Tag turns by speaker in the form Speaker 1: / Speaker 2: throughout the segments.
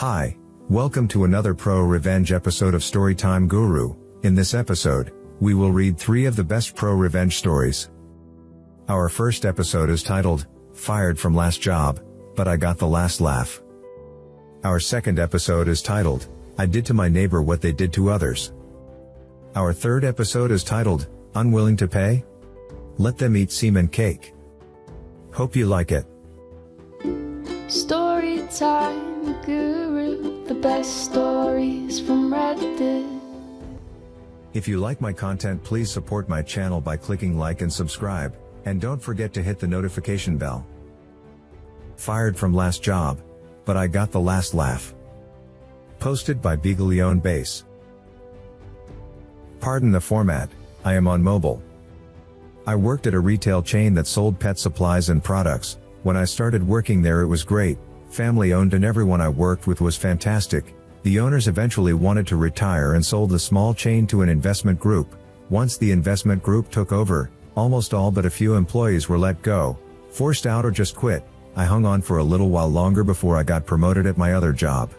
Speaker 1: Hi, welcome to another ProRevenge episode of StorytimeGuru. In this episode, we will read 3 of the best ProRevenge stories. Our first episode is titled, Fired from Last Job, But I Got the Last Laugh. Our second episode is titled, I Did to My Neighbor What They Did to Others. Our third episode is titled, Unwilling to Pay? Let Them Eat Semen Cake. Hope you like it.
Speaker 2: Storytime Guru, the best stories from Reddit.
Speaker 1: If you like my content, please support my channel by clicking like and subscribe, and don't forget to hit the notification bell. Fired from last job, but I got the last laugh. Posted by Beagleon Base. Pardon the format, I am on mobile. I worked at a retail chain that sold pet supplies and products. When I started working there it was great, family owned and everyone I worked with was fantastic. The owners eventually wanted to retire and sold the small chain to an investment group. Once the investment group took over, almost all but a few employees were let go, forced out or just quit. I hung on for a little while longer before I got promoted at my other job.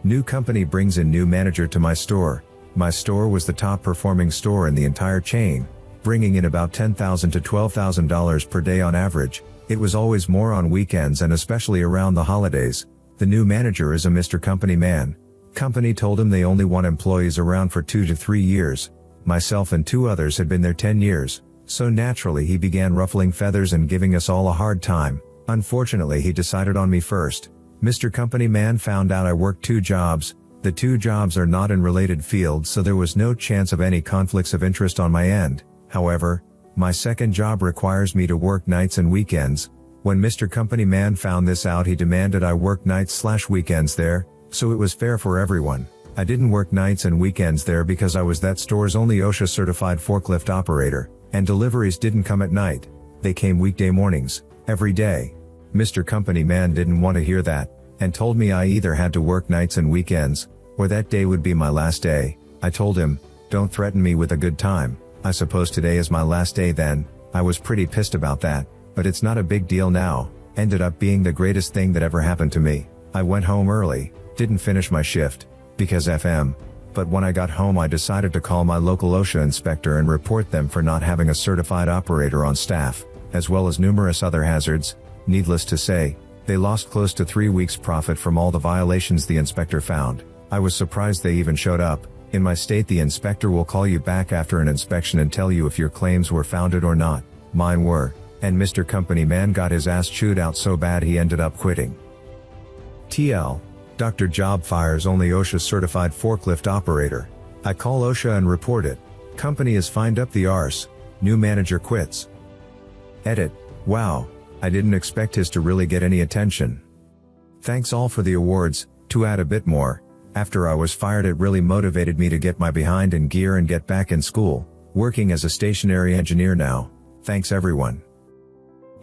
Speaker 1: New company brings in new manager to my store. My store was the top performing store in the entire chain, bringing in about $10,000 to $12,000 per day on average. It was always more on weekends and especially around the holidays. The new manager is a Mr. Company man. Company told him they only want employees around for 2 to 3 years. Myself and 2 others had been there 10 years, so naturally he began ruffling feathers and giving us all a hard time. Unfortunately he decided on me first. Mr. Company man found out I worked 2 jobs. The 2 jobs are not in related fields, so there was no chance of any conflicts of interest on my end. However, my second job requires me to work nights and weekends. When Mr. Company man found this out, he demanded I work nights/weekends there, so it was fair for everyone. I didn't work nights and weekends there because I was that store's only OSHA certified forklift operator, and deliveries didn't come at night. They came weekday mornings, every day. Mr. Company man didn't want to hear that, and told me I either had to work nights and weekends, or that day would be my last day. I told him, don't threaten me with a good time. I suppose today is my last day then. I was pretty pissed about that, but it's not a big deal now. Ended up being the greatest thing that ever happened to me. I went home early, didn't finish my shift, because FM. But when I got home I decided to call my local OSHA inspector and report them for not having a certified operator on staff, as well as numerous other hazards. Needless to say, they lost close to 3 weeks' profit from all the violations the inspector found. I was surprised they even showed up. In my state the inspector will call you back after an inspection and tell you if your claims were founded or not. Mine were, and Mr. Company man got his ass chewed out so bad he ended up quitting. TL. Dr. Job fires only OSHA certified forklift operator. I call OSHA and report it. Company is fined up the arse. New manager quits. Edit. Wow, I didn't expect his to really get any attention. Thanks all for the awards. To add a bit more, after I was fired it really motivated me to get my behind in gear and get back in school, working as a stationary engineer now. Thanks everyone.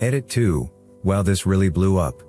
Speaker 1: Edit 2. Wow, this really blew up.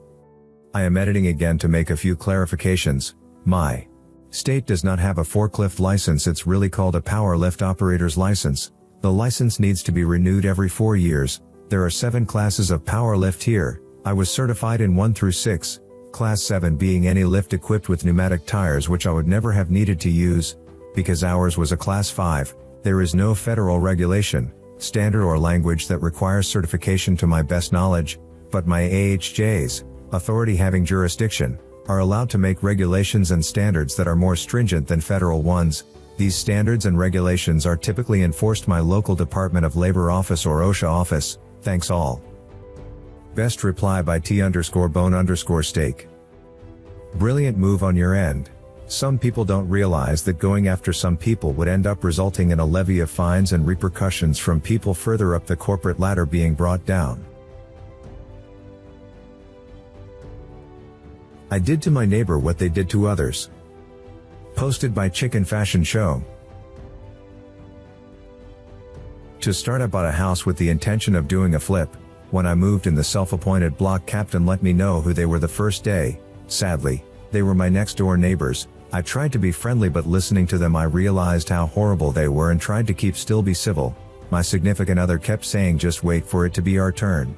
Speaker 1: I am editing again to make a few clarifications. My state does not have a forklift license, it's really called a power lift operator's license. The license needs to be renewed every 4 years. There are 7 classes of power lift here. I was certified in 1 through 6. Class 7 being any lift equipped with pneumatic tires, which I would never have needed to use, because ours was a Class 5. There is no federal regulation, standard or language that requires certification to my best knowledge, but my AHJs, authority having jurisdiction, are allowed to make regulations and standards that are more stringent than federal ones. These standards and regulations are typically enforced my local Department of Labor office or OSHA office. Thanks all. Best reply by T_bone_steak. Brilliant move on your end. Some people don't realize that going after some people would end up resulting in a levy of fines and repercussions from people further up the corporate ladder being brought down. I did to my neighbor what they did to others. Posted by Chicken Fashion Show. To start, I bought a house with the intention of doing a flip. When I moved in, the self-appointed block captain let me know who they were the first day. Sadly, they were my next door neighbors. I tried to be friendly, but listening to them I realized how horrible they were and tried to keep still, be civil. My significant other kept saying just wait for it to be our turn.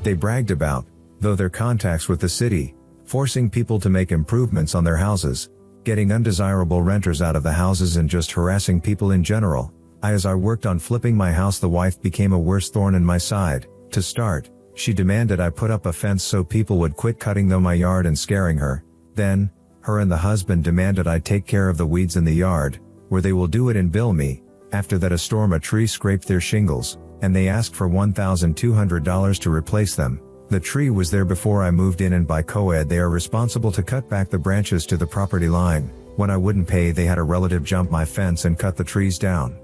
Speaker 1: They bragged about, though, their contacts with the city, forcing people to make improvements on their houses, getting undesirable renters out of the houses, and just harassing people in general. As I worked on flipping my house, the wife became a worse thorn in my side. To start, she demanded I put up a fence so people would quit cutting through my yard and scaring her. Then, her and the husband demanded I take care of the weeds in the yard, where they will do it and bill me. After that, a tree scraped their shingles, and they asked for $1,200 to replace them. The tree was there before I moved in, and by co-ed they are responsible to cut back the branches to the property line. When I wouldn't pay, they had a relative jump my fence and cut the trees down.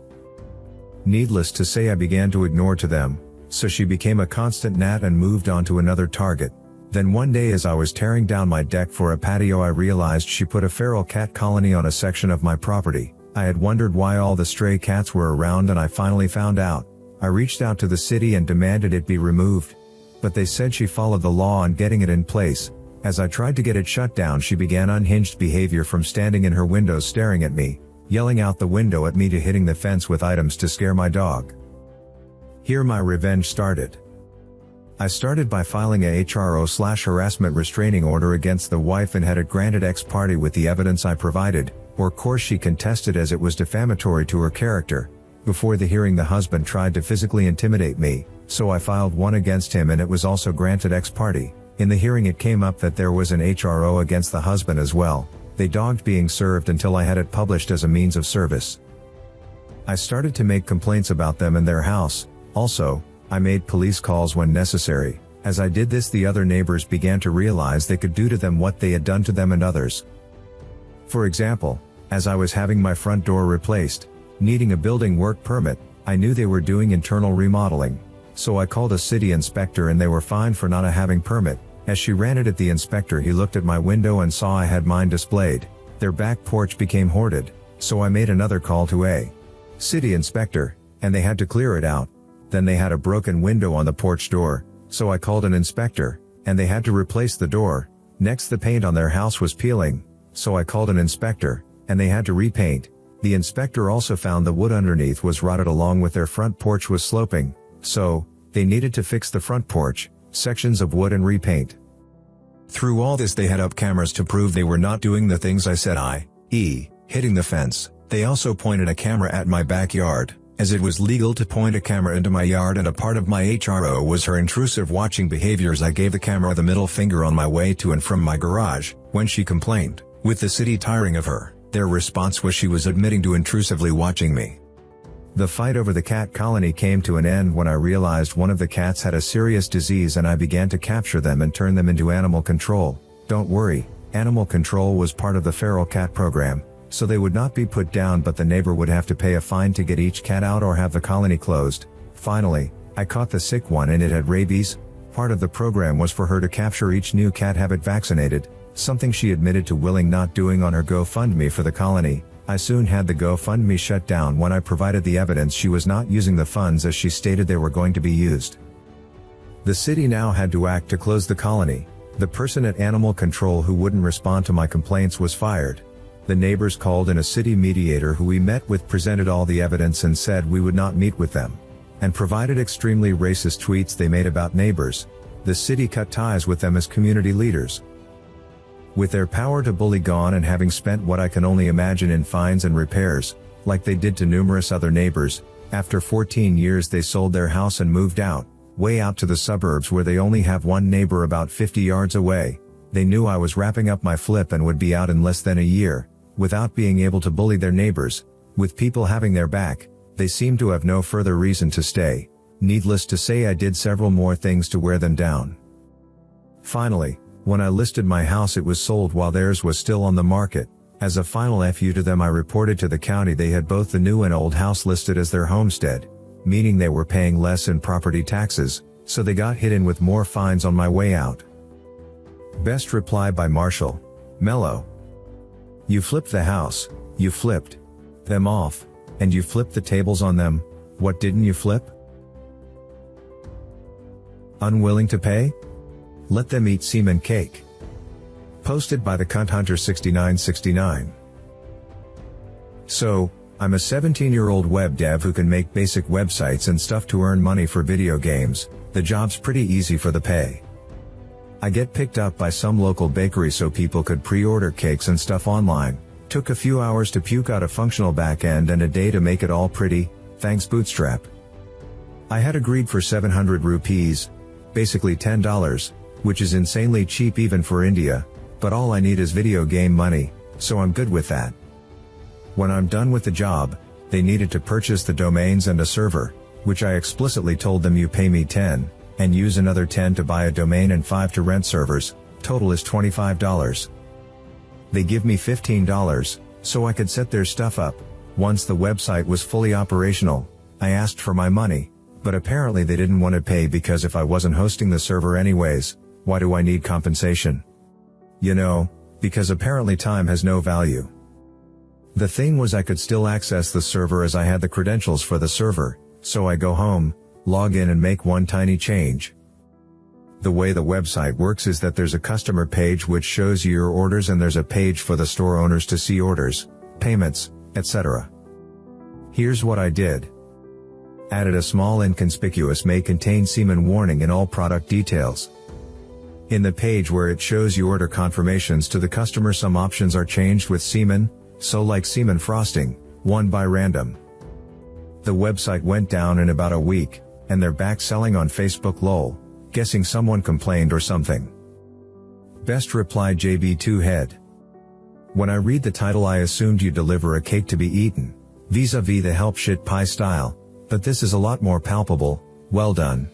Speaker 1: Needless to say, I began to ignore to them, so she became a constant gnat and moved on to another target. Then one day, as I was tearing down my deck for a patio, I realized she put a feral cat colony on a section of my property. I had wondered why all the stray cats were around, and I finally found out. I reached out to the city and demanded it be removed, but they said she followed the law on getting it in place. As I tried to get it shut down, she began unhinged behavior, from standing in her window staring at me, yelling out the window at me, to hitting the fence with items to scare my dog. Here my revenge started. I started by filing a HRO/harassment restraining order against the wife and had it granted ex parte with the evidence I provided, or course she contested as it was defamatory to her character. Before the hearing, the husband tried to physically intimidate me, so I filed one against him and it was also granted ex parte. In the hearing it came up that there was an HRO against the husband as well. They dogged being served until I had it published as a means of service. I started to make complaints about them and their house. Also, I made police calls when necessary. As I did this, the other neighbors began to realize they could do to them what they had done to them and others. For example, as I was having my front door replaced, needing a building work permit, I knew they were doing internal remodeling. So I called a city inspector and they were fined for not having permit. As she ran it at the inspector, he looked at my window and saw I had mine displayed. Their back porch became hoarded, so I made another call to a city inspector, and they had to clear it out. Then they had a broken window on the porch door, so I called an inspector, and they had to replace the door. Next, the paint on their house was peeling, so I called an inspector, and they had to repaint. The inspector also found the wood underneath was rotted along with their front porch was sloping, so they needed to fix the front porch, sections of wood, and repaint. Through all this, they had up cameras to prove they were not doing the things I said, i.e., hitting the fence. They also pointed a camera at my backyard, as it was legal to point a camera into my yard, and a part of my HRO was her intrusive watching behaviors. I gave the camera the middle finger on my way to and from my garage. When she complained, with the city tiring of her, their response was she was admitting to intrusively watching me. The fight over the cat colony came to an end when I realized one of the cats had a serious disease, and I began to capture them and turn them into animal control. Don't worry, animal control was part of the feral cat program, so they would not be put down, but the neighbor would have to pay a fine to get each cat out or have the colony closed. Finally, I caught the sick one and it had rabies. Part of the program was for her to capture each new cat, have it vaccinated, something she admitted to willing not doing on her GoFundMe for the colony. I soon had the GoFundMe shut down when I provided the evidence she was not using the funds as she stated they were going to be used. The city now had to act to close the colony. The person at Animal Control who wouldn't respond to my complaints was fired. The neighbors called in a city mediator who we met with, presented all the evidence and said we would not meet with them, and provided extremely racist tweets they made about neighbors. The city cut ties with them as community leaders. With their power to bully gone, and having spent what I can only imagine in fines and repairs, like they did to numerous other neighbors, after 14 years they sold their house and moved out, way out to the suburbs where they only have one neighbor about 50 yards away. They knew I was wrapping up my flip and would be out in less than a year, without being able to bully their neighbors. With people having their back, they seemed to have no further reason to stay. Needless to say, I did several more things to wear them down. Finally, when I listed my house, it was sold while theirs was still on the market. As a final FU to them, I reported to the county they had both the new and old house listed as their homestead, meaning they were paying less in property taxes, so they got hit in with more fines on my way out. Best reply by Marshall. Mellow. You flipped the house, you flipped them off, and you flipped the tables on them. What didn't you flip? Unwilling to pay? Let them eat semen cake. Posted by the Cunt Hunter 6969. So, I'm a 17-year-old web dev who can make basic websites and stuff to earn money for video games. The job's pretty easy for the pay. I get picked up by some local bakery so people could pre-order cakes and stuff online. Took a few hours to puke out a functional back end and a day to make it all pretty, thanks Bootstrap. I had agreed for 700 rupees, basically $10, which is insanely cheap even for India, but all I need is video game money, so I'm good with that. When I'm done with the job, they needed to purchase the domains and a server, which I explicitly told them you pay me 10, and use another 10 to buy a domain and 5 to rent servers, total is $25. They give me $15, so I could set their stuff up. Once the website was fully operational, I asked for my money, but apparently they didn't want to pay because if I wasn't hosting the server anyways, why do I need compensation? You know, because apparently time has no value. The thing was I could still access the server as I had the credentials for the server, so I go home, log in and make one tiny change. The way the website works is that there's a customer page which shows you your orders and there's a page for the store owners to see orders, payments, etc. Here's what I did. Added a small inconspicuous may contain semen warning in all product details. In the page where it shows you order confirmations to the customer, some options are changed with semen, so like semen frosting, one by random. The website went down in about a week, and they're back selling on Facebook lol. Guessing someone complained or something. Best reply JB2 head. When I read the title I assumed you deliver a cake to be eaten, vis-a-vis the help shit pie style, but this is a lot more palpable, well done.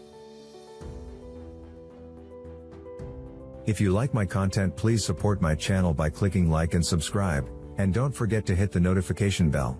Speaker 1: If you like my content, please support my channel by clicking like and subscribe, and don't forget to hit the notification bell.